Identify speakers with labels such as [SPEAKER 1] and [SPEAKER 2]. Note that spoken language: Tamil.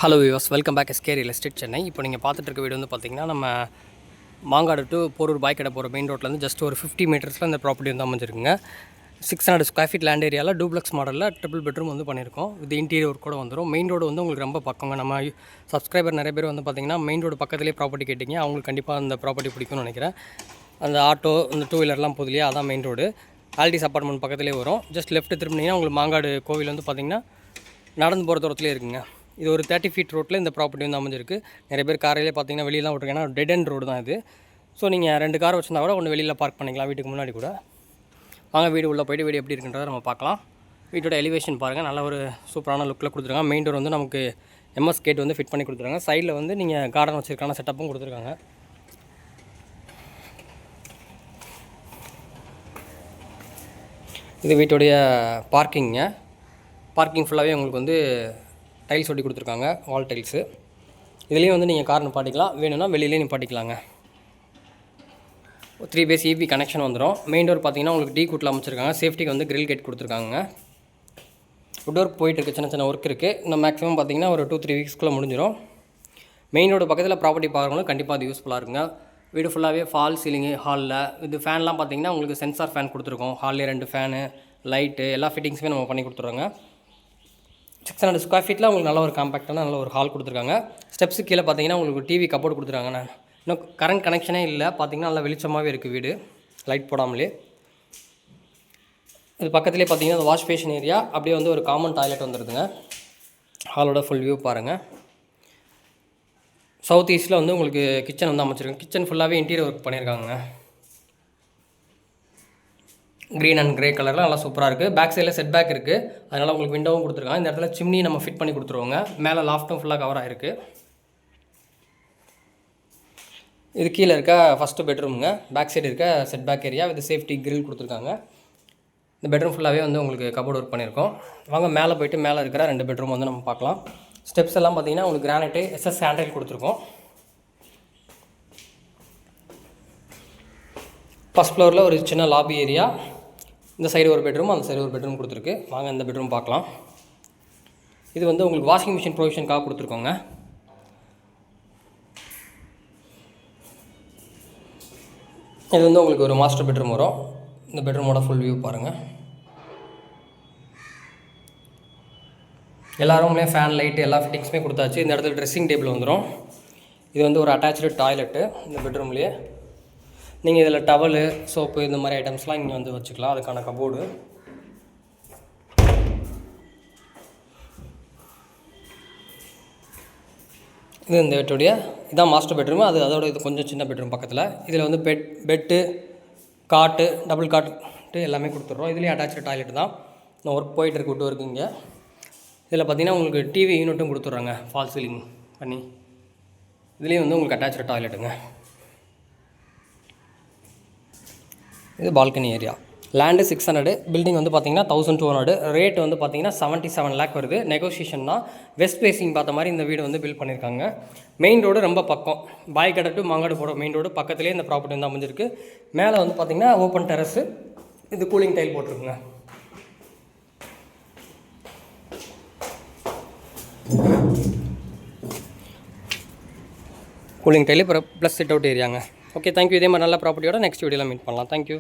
[SPEAKER 1] Hello viewers, welcome back SK real estate Chennai. இப்போ நீங்கள் பார்த்துட்டு இருக்க வீடு வந்து பார்த்திங்கன்னா, நம்ம மாங்காடு டு போரூர் பாய்க்கடை போகிற மெயின் ரோட்லேருந்து ஜஸ்ட் ஒரு 50 மீட்டர்ஸில் இந்த ப்ராப்பர்ட்டி வந்து அமைஞ்சிருக்குங்க. 600 ஸ்கொயர் ஃபீட் லேண்ட் ஏரியாவில் டூப்ளக்ஸ் மாடலில் ட்ரிபிள் பெட்ரூம் வந்து பண்ணியிருக்கோம். இது இன்டீரியர் கூட வந்துடும். மெயின் ரோடு வந்து உங்களுக்கு ரொம்ப பக்கங்க. நம்ம சப்ஸ்கிரைபர் நிறைய பேர் வந்து பார்த்திங்கன்னா மெயின் ரோடு பக்கத்துலேயே ப்ராப்பர்ட்டி கேட்டிங்க. அவங்களுக்கு கண்டிப்பாக அந்த ப்ராப்பர்ட்டி பிடிக்கும்னு நினைக்கிறேன். அந்த ஆட்டோ இந்த 2 வீலர்லாம் போகுது இல்லையா, அதான் மெயின் ரோடு. ஆல்டிஸ் அப்பார்ட்மெண்ட் பக்கத்துலேயே வரும். ஜஸ்ட் லெஃப்ட் திரும்பினீங்கன்னா உங்களுக்கு மாங்காடு கோவில் வந்து பார்த்திங்கன்னா நடந்து போகிற தூரத்துலேயே இருக்குங்க. இது ஒரு 30 ஃபீட் ரோட்டில் இந்த ப்ராப்பர்ட்டி வந்து அமைஞ்சிருக்கு. நிறைய பேர் காரையிலே பார்த்தீங்கன்னா வெளியெலாம் விட்டுருக்கேன். ஏன்னா டெட் எண்ட் ரோடு தான் இது. ஸோ நீங்கள் 2 கார் வச்சுருந்தா கூட ஒன்று வெளியில் பார்க் பண்ணிக்கலாம், வீட்டுக்கு முன்னாடி கூட. வாங்க வீடு உள்ளே போய்ட்டு வீடு எப்படி இருக்குன்றதை நம்ம பார்க்கலாம். வீட்டோட எலிவேஷன் பாருங்கள், நல்ல ஒரு சூப்பரான லுக்கில் கொடுத்துருக்காங்க. மெயின் டோர் வந்து நமக்கு எம்எஸ் கேட் வந்து ஃபிட் பண்ணி கொடுத்துருக்காங்க. சைடில் வந்து நீங்கள் கார்டன் வச்சுருக்கான செட்டப்பும் கொடுத்துருக்காங்க. இது வீட்டுடைய பார்க்கிங்க. பார்க்கிங் ஃபுல்லாகவே உங்களுக்கு வந்து டைல்ஸ் ஒட்டி கொடுத்துருக்காங்க, வால் டைல்ஸு. இதுலேயும் வந்து நீங்கள் கார் நிப்பாட்டிக்கலாம், வேணும்னா வெளியிலே நிப்பாட்டிக்கலாங்க. 3 பேஸ் இபி கனெக்ஷன் வந்துடும். மெயின் டோர் பார்த்தீங்கன்னா உங்களுக்கு டீ கூட்டில் அமைச்சிருக்காங்க. சேஃப்டிக்கு வந்து கிரில் கேட் கொடுத்துருக்காங்க. வுட் ஒர்க் போயிட்டுருக்கு, சின்ன சின்ன ஒர்க் இருக்குது. இன்னும் மேக்ஸிமம் பார்த்தீங்கன்னா ஒரு 2-3 வீக்ஸ்க்குள்ளே முடிஞ்சிடும். மெயின் ரோடு பக்கத்தில் ப்ராப்பர்ட்டி பார்க்கணும், கண்டிப்பாக அது யூஸ்ஃபுல்லாக இருக்குங்க. வீடு ஃபுல்லாகவே ஃபால் சீலிங்கு, ஹாலில் இது ஃபேன்லாம் பார்த்தீங்கன்னா உங்களுக்கு சென்சார் ஃபேன் கொடுத்துருக்கோம். ஹாலில் 2 ஃபேனு, லைட்டு, எல்லா ஃபிட்டிங்ஸுமே நம்ம பண்ணி கொடுத்துருவோங்க. 600 ஸ்கொயர் ஃபீட்டில் உங்களுக்கு நல்ல ஒரு காம்பேக்டான நல்ல ஒரு ஹால் கொடுத்துருக்காங்க. ஸ்டெப்ஸு கீழே பார்த்தீங்கன்னா உங்களுக்கு டிவி கப்போர்ட் கொடுத்துருக்காங்க. இன்னும் கரண்ட் கனெக்ஷனே இல்லை, பார்த்தீங்கன்னா நல்லா வெளிச்சமாகவே இருக்குது வீடு, லைட் போடாமலே. இது பக்கத்துலேயே பார்த்தீங்கன்னா வாஷ் பேஷன் ஏரியா, அப்படியே வந்து ஒரு காமன் டாய்லெட் வந்துடுதுங்க. ஹாலோட ஃபுல் வியூ பாருங்கள். சவுத் ஈஸ்ட்டில் வந்து உங்களுக்கு கிச்சன் வந்து அமைச்சிருக்காங்க. கிச்சன் ஃபுல்லாகவே இன்டீரியர் ஒர்க் பண்ணியிருக்காங்க. க்ரீன் அண்ட் க்ரே கலரில் நல்லா சூப்பராக இருக்குது. பேக் சைடில் செட் பேக் இருக்குது, அதனால் உங்களுக்கு விண்டோவும் கொடுத்துருக்காங்க. இந்த இடத்துல சிம்னி நம்ம ஃபிட் பண்ணி கொடுத்துருவோங்க. மேலே லாஃப்ட்டும் ஃபுல்லாக கவர் ஆகிருக்கு. இது கீழே இருக்க ஃபஸ்ட்டு பெட்ரூமுங்க. பேக் சைடு இருக்க set back area with safety grill கொடுத்துருக்காங்க. இந்த பெட்ரூம் ஃபுல்லாகவே வந்து உங்களுக்கு கபோர்ட் ஒர்க் பண்ணியிருக்கோம். வாங்க மேலே போய்ட்டு மேலே இருக்கிற 2 பெட்ரூம் வந்து நம்ம பார்க்கலாம். ஸ்டெப்ஸ் எல்லாம் பார்த்தீங்கன்னா உங்களுக்கு கிரானைட்டு எஸ்எஸ் ஹேண்டில் கொடுத்துருக்கோம். ஃபஸ்ட் ஃப்ளோரில் ஒரு சின்ன லாபி ஏரியா. இந்த சைடு ஒரு பெட்ரூம், அந்த சைடு ஒரு பெட்ரூம் கொடுத்துருக்கு. வாங்க இந்த பெட்ரூம் பார்க்கலாம். இது வந்து உங்களுக்கு வாஷிங் மிஷின் ப்ரொவிஷனுக்காக கொடுத்துருக்கோங்க. இது வந்து உங்களுக்கு ஒரு மாஸ்டர் பெட்ரூம் வரும். இந்த பெட்ரூமோட ஃபுல் வியூ பாருங்கள். எல்லா ரூம்லேயும் ஃபேன், லைட்டு, எல்லா ஃபிட்டிங்ஸுமே கொடுத்தாச்சு. இந்த இடத்துல ட்ரெஸ்ஸிங் டேபிள் வந்துடும். இது வந்து ஒரு அட்டாச்சு டாய்லெட்டு இந்த பெட்ரூம்லேயே. நீங்கள் இதில் டவலு, சோப்பு இந்த மாதிரி ஐட்டம்ஸ்லாம் இங்கே வந்து வச்சுக்கலாம். அதுக்கான கபோர்டு. இது இந்த வீட்டுடைய இதான் மாஸ்டர் பெட்ரூம். அதோட இது கொஞ்சம் சின்ன பெட்ரூம் பக்கத்தில். இதில் வந்து பெட்டு, காட்டு, டபுள் காட்டு எல்லாமே கொடுத்துட்றோம். இதுலேயும் அட்டாச்சு டாய்லெட் தான். இன்னும் ஒர்க் போயிட்டுருக்கு, விட்டு ஒர்க்கு. இங்கே இதில் பார்த்திங்கன்னா உங்களுக்கு டிவி யூனிட்டும் கொடுத்துட்றாங்க, ஃபால் சீலிங் பண்ணி. இதுலேயும் வந்து உங்களுக்கு அட்டாச்சு டாய்லெட்டுங்க. இது பால்கனி ஏரியா. லேண்டு 600, பில்டிங் வந்து பார்த்திங்கன்னா 1200. ரேட் வந்து பார்த்திங்கன்னா 77 lakh வருது. நெகோசியேஷன் தான். வெஸ்ட் ஃபேஸிங் பார்த்த மாதிரி இந்த வீடு வந்து பில்ட் பண்ணியிருக்காங்க. மெயின் ரோடு ரொம்ப பக்கம், பாய்க்கடை டு மாங்காடு போகிற மெயின் ரோடு பக்கத்துலேயே இந்த ப்ராப்பர்ட்டி வந்து அமைஞ்சிருக்கு. மேலே வந்து பார்த்திங்கன்னா ஓப்பன் டெரஸு, இது கூலிங் டைல் போட்டிருக்குங்க. Cooling tile plus sit out ஏரியாங்க. Okay, thank you. இதே மாதிரி நல்ல ப்ராப்பர்ட்டியோட நெக்ஸ்ட் வீடியோவில் மீட் பண்ணலாம். தேங்க்யூ.